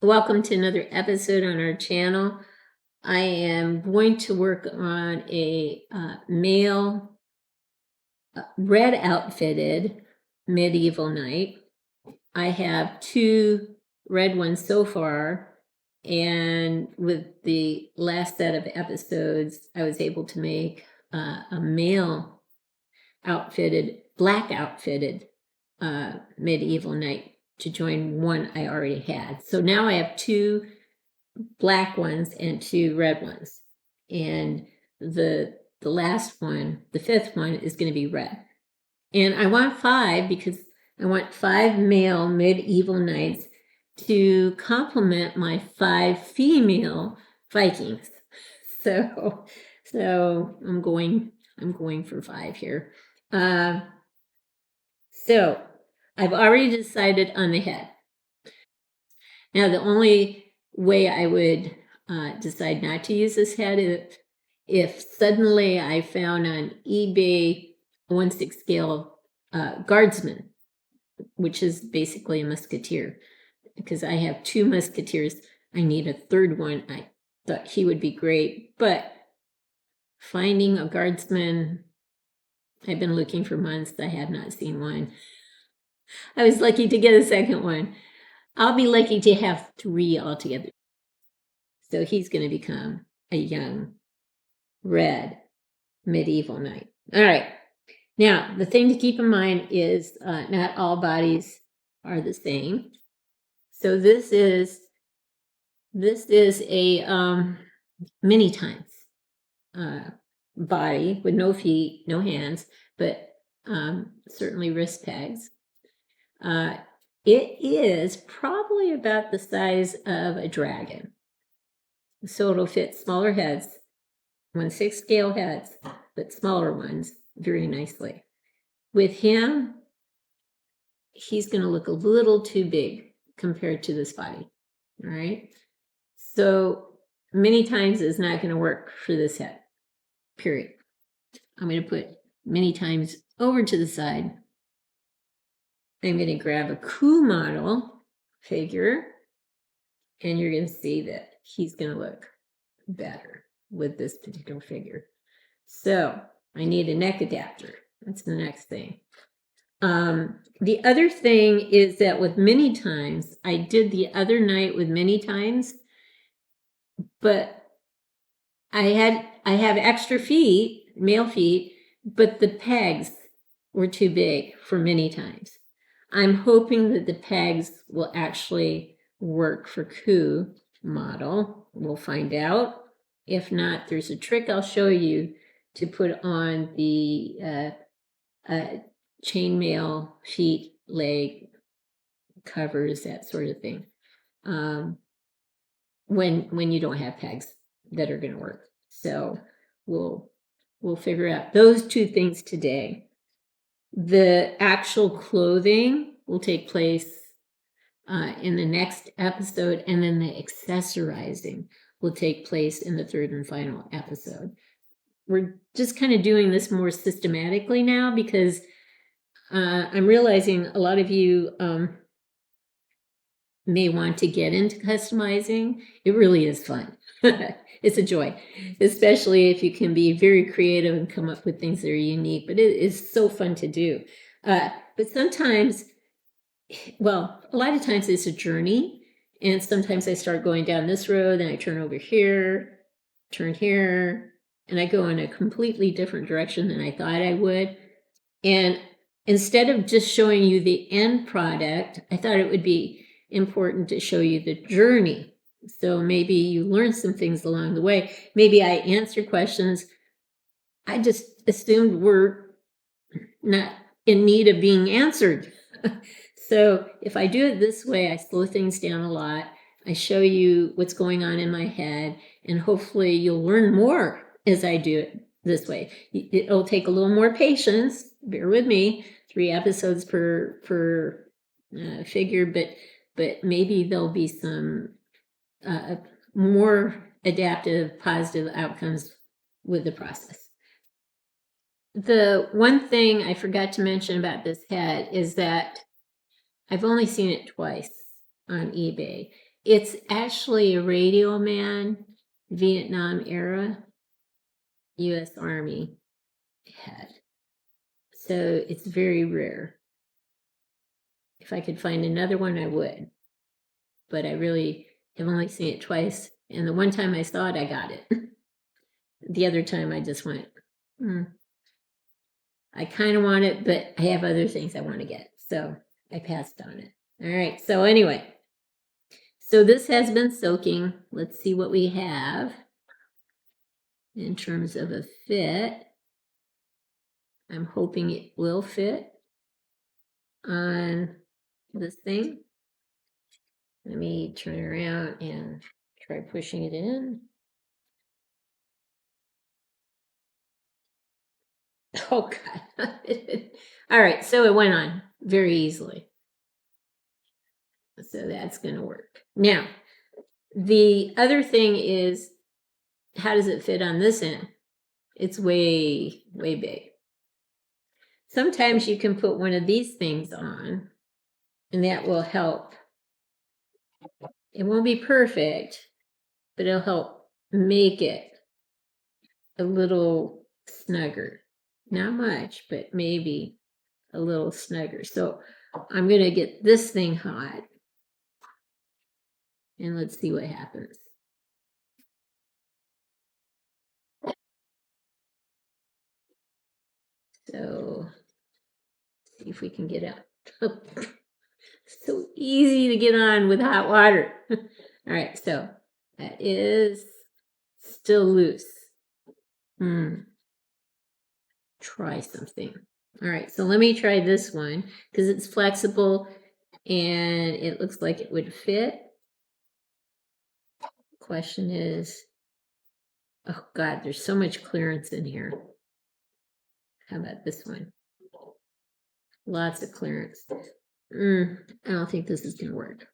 Welcome to another episode on our channel. I am going to work on a male red outfitted medieval knight. I have two red ones so far, and with the last set of episodes, I was able to make a male outfitted, black outfitted medieval knight to join one I already had. So now I have two black ones and two red ones. And the last one, the fifth one, is going to be red. And I want 5 because I want 5 male medieval knights to complement my 5 female Vikings. So I'm going for 5 here. So I've already decided on the head. Now, the only way I would decide not to use this head if suddenly I found on eBay 1/6 scale guardsman, which is basically a musketeer, because I have 2 musketeers. I need a third one. I thought he would be great, but finding a guardsman, I've been looking for months. I have not seen one. I was lucky to get a second one. I'll be lucky to have 3 altogether. So he's going to become a young red medieval knight. All right. Now, the thing to keep in mind is not all bodies are the same. So this is a many times body with no feet, no hands, but certainly wrist pegs. It is probably about the size of a dragon. So it'll fit smaller heads, 1/6 scale heads, but smaller ones very nicely. With him, he's going to look a little too big compared to this body. All right. So many times is not going to work for this head, period. I'm going to put many times over to the side. I'm going to grab a Coo Model figure, and you're going to see that he's going to look better with this particular figure. So I need a neck adapter. That's the next thing. The other thing is that with many times, I did the other night with many times, but I have extra feet, male feet, but the pegs were too big for many times. I'm hoping that the pegs will actually work for Coo Model. We'll find out. If not, there's a trick I'll show you to put on the chainmail, feet, leg covers, that sort of thing. When you don't have pegs that are going to work. So we'll figure out those 2 things today. The actual clothing will take place in the next episode, and then the accessorizing will take place in the 3rd and final episode. We're just kind of doing this more systematically now because I'm realizing a lot of you may want to get into customizing. It really is fun. It's a joy, especially if you can be very creative and come up with things that are unique, but it is so fun to do. But sometimes, well, a lot of times it's a journey, and sometimes I start going down this road and I turn over here, turn here, and I go in a completely different direction than I thought I would. And instead of just showing you the end product, I thought it would be important to show you the journey. So maybe you learn some things along the way. Maybe I answer questions I just assumed were not in need of being answered. So if I do it this way, I slow things down a lot. I show you what's going on in my head, and hopefully you'll learn more as I do it this way. It'll take a little more patience. Bear with me. 3 episodes per figure, but maybe there'll be some more adaptive, positive outcomes with the process. The one thing I forgot to mention about this head is that I've only seen it twice on eBay. It's actually a Radioman, Vietnam era, U.S. Army head. So it's very rare. If I could find another one, I would. But I really have only seen it twice. And the one time I saw it, I got it. The other time I just went, I kind of want it, but I have other things I want to get. So I passed on it. All right. So anyway, so this has been soaking. Let's see what we have in terms of a fit. I'm hoping it will fit on this thing. Let me turn around and try pushing it in. Oh, God. All right, so it went on very easily. So that's going to work. Now, the other thing is, how does it fit on this end? It's way, way big. Sometimes you can put one of these things on, and that will help. It won't be perfect, but it'll help make it a little snugger. Not much, but maybe a little snugger. So I'm going to get this thing hot, and let's see what happens. So see if we can get out. So easy to get on with hot water. All right, so that is still loose. Try something. All right, so let me try this one because it's flexible and it looks like it would fit. Question is, oh God, there's so much clearance in here. How about this one? Lots of clearance. I don't think this is going to work.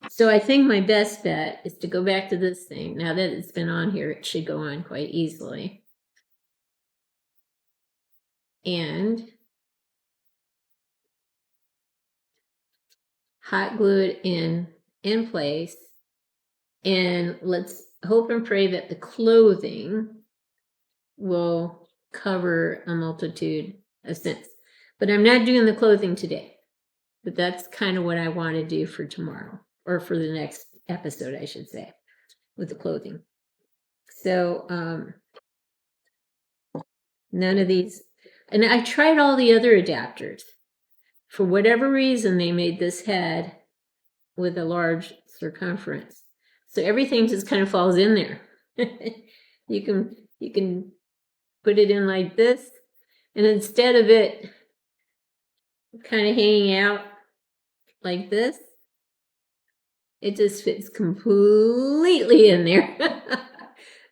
So I think my best bet is to go back to this thing. Now that it's been on here, it should go on quite easily. And hot glue it in place. And let's hope and pray that the clothing will cover a multitude of sins. But I'm not doing the clothing today. But that's kind of what I want to do for tomorrow, or for the next episode, I should say, with the clothing. So none of these, and I tried all the other adapters. For whatever reason, they made this head with a large circumference. So everything just kind of falls in there. You can put it in like this, and instead of it kind of hanging out like this, it just fits completely in there.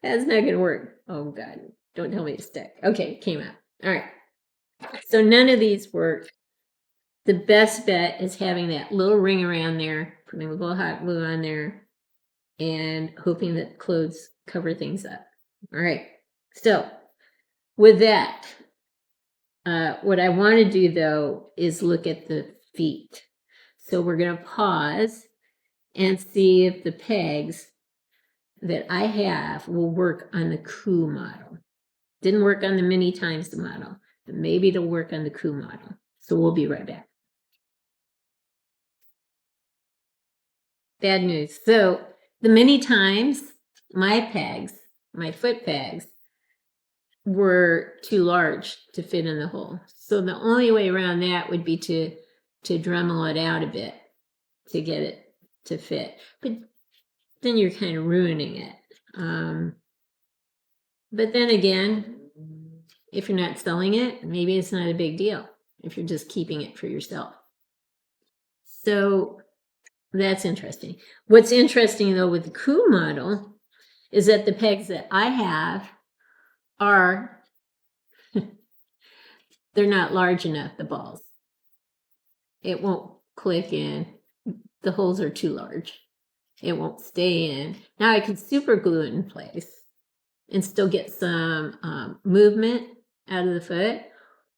That's not going to work. Oh, God. Don't tell me to stick. Okay, it came out. All right. So none of these work. The best bet is having that little ring around there, putting a little hot glue on there, and hoping that clothes cover things up. All right. So with that, what I want to do, though, is look at the feet. So we're going to pause and see if the pegs that I have will work on the Coo model. Didn't work on the many times the model, but maybe it'll work on the Coo model. So we'll be right back. Bad news. So the many times, my pegs, my foot pegs, were too large to fit in the hole. So the only way around that would be to Dremel it out a bit to get it to fit. But then you're kind of ruining it. But then again, if you're not selling it, maybe it's not a big deal if you're just keeping it for yourself. So that's interesting. What's interesting, though, with the Coo model is that the pegs that I have are, they're not large enough, the balls. It won't click in. The holes are too large. It won't stay in. Now I can super glue it in place and still get some movement out of the foot,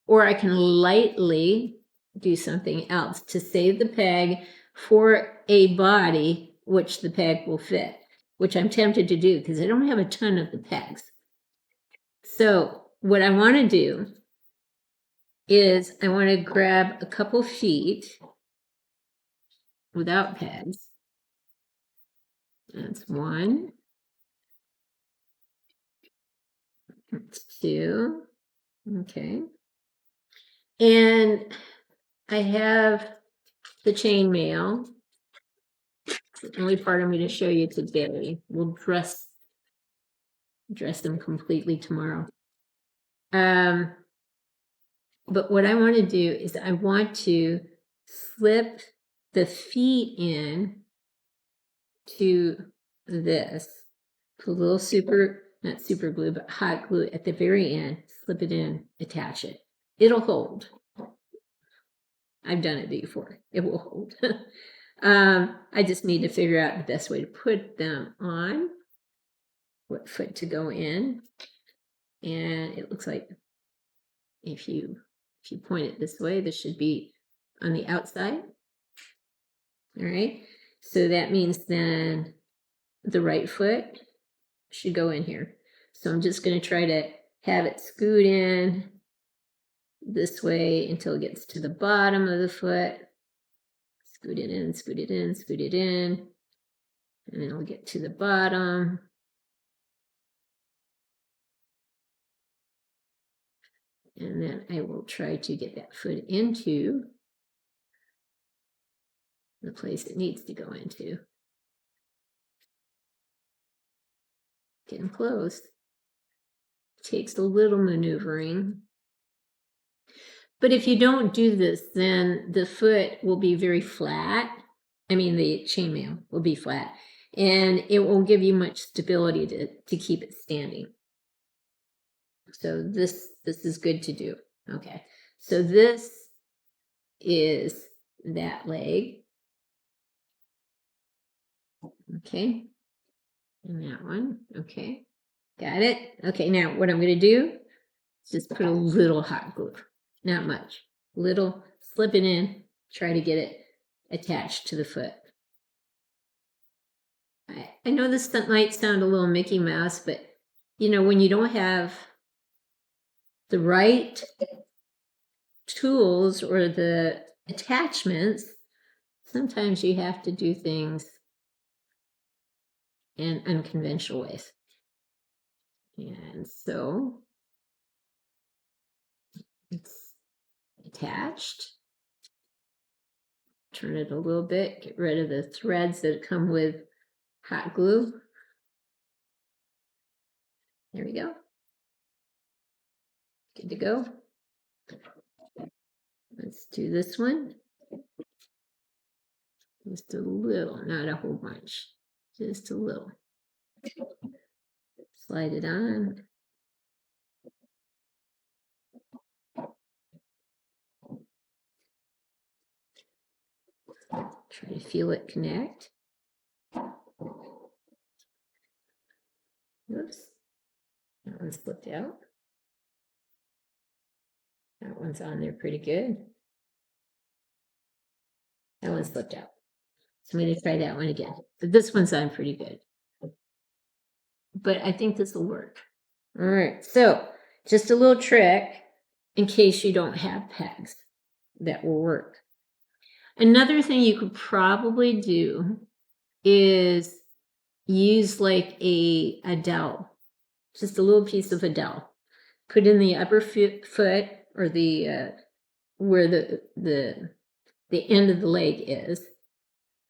or I can lightly do something else to save the peg for a body which the peg will fit, which I'm tempted to do because I don't have a ton of the pegs. So what I want to do is I want to grab a couple feet without pegs. That's one. That's two. Okay. And I have the chainmail. It's the only part I'm going to show you today. We'll dress them completely tomorrow. But what I want to do is I want to slip the feet in to this. Put a little not super glue, but hot glue at the very end. Slip it in, attach it. It'll hold. I've done it before. It will hold. I just need to figure out the best way to put them on, what foot to go in. And it looks like if you point it this way, this should be on the outside. All right. So that means then the right foot should go in here. So I'm just going to try to have it scoot in this way until it gets to the bottom of the foot. Scoot it in, scoot it in, scoot it in. And then it'll get to the bottom. And then I will try to get that foot into the place it needs to go into. Getting close. Takes a little maneuvering. But if you don't do this, then the foot will be very flat. I mean, the chainmail will be flat. And it won't give you much stability to keep it standing. So this is good to do. Okay. So this is that leg. Okay. And that one. Okay. Got it? Okay, now what I'm going to do is just put a little hot glue. Not much. Little, slip it in, try to get it attached to the foot. I know this might sound a little Mickey Mouse, but you know, when you don't have the right tools or the attachments, sometimes you have to do things in unconventional ways. And so it's attached. Turn it a little bit, get rid of the threads that come with hot glue. There we go. Good to go. Let's do this one. Just a little, not a whole bunch, just a little. Slide it on. Try to feel it connect. Oops. That one slipped out. That one's on there pretty good. That one slipped out. So I'm going to try that one again. But this one's on pretty good. But I think this will work. All right. So just a little trick in case you don't have pegs that will work. Another thing you could probably do is use like a dowel, just a little piece of a dowel. Put in the upper foot or the where the end of the leg is.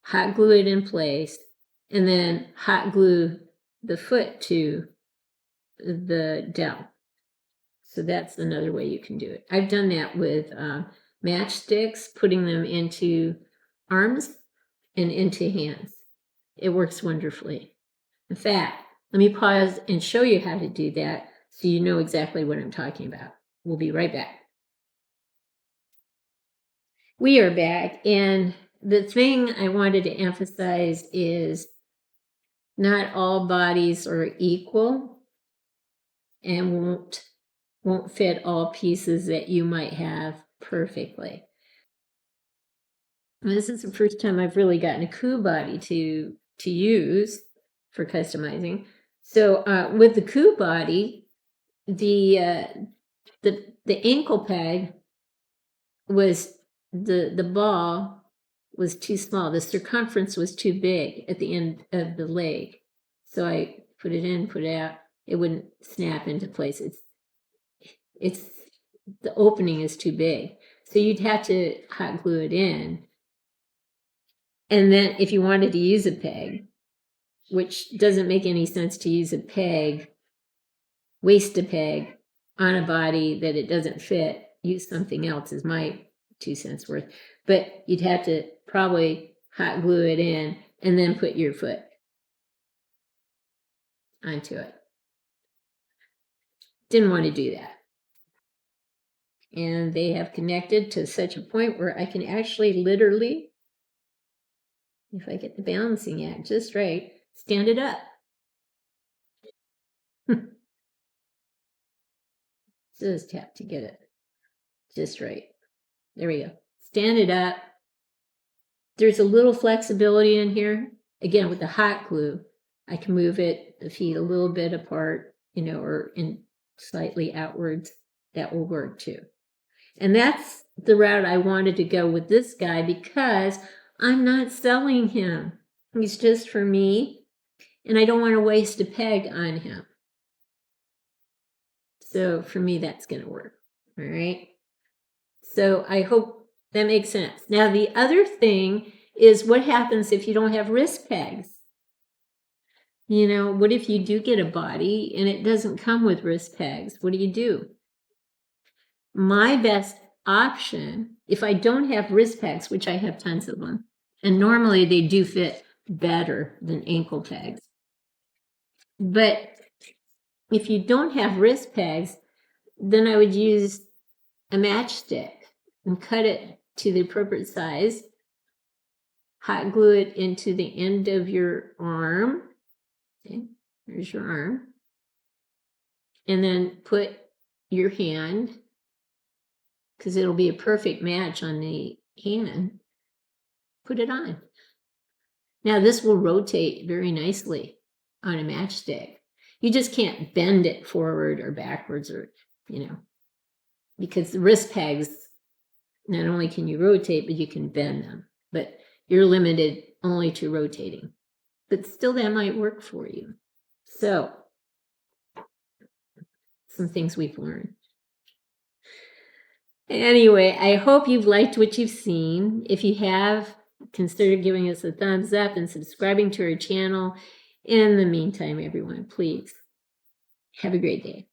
Hot glue it in place, and then hot glue the foot to the dowel. So that's another way you can do it. I've done that with matchsticks, putting them into arms and into hands. It works wonderfully. In fact, let me pause and show you how to do that so you know exactly what I'm talking about. We'll be right back. We are back, and the thing I wanted to emphasize is not all bodies are equal and won't fit all pieces that you might have perfectly. This is the first time I've really gotten a Coo body to to use for customizing. So with the Coo body, the ankle peg was the ball was too small. The circumference was too big at the end of the leg. So I put it in, put it out. It wouldn't snap into place. It's the opening is too big. So you'd have to hot glue it in. And then if you wanted to use a peg, which doesn't make any sense to use a peg, waste a peg on a body that it doesn't fit, use something else is my 2 cents worth. But you'd have to probably hot glue it in and then put your foot onto it. Didn't want to do that. And they have connected to such a point where I can actually literally, if I get the balancing act just right, stand it up. Just have to get it just right. There we go. Stand it up. There's a little flexibility in here. Again, with the hot glue, I can move it, the feet a little bit apart, or in slightly outwards. That will work too. And that's the route I wanted to go with this guy because I'm not selling him. He's just for me, and I don't want to waste a peg on him. So for me, that's going to work. All right. So I hope that makes sense. Now, the other thing is what happens if you don't have wrist pegs? What if you do get a body and it doesn't come with wrist pegs? What do? My best option, if I don't have wrist pegs, which I have tons of them, and normally they do fit better than ankle pegs. But if you don't have wrist pegs, then I would use a matchstick and cut it to the appropriate size, hot glue it into the end of your arm. Okay, there's your arm. And then put your hand, because it'll be a perfect match on the hand, put it on. Now this will rotate very nicely on a matchstick. You just can't bend it forward or backwards because the wrist pegs, not only can you rotate, but you can bend them. But you're limited only to rotating. But still, that might work for you. So, some things we've learned. Anyway, I hope you've liked what you've seen. If you have, consider giving us a thumbs up and subscribing to our channel. In the meantime, everyone, please have a great day.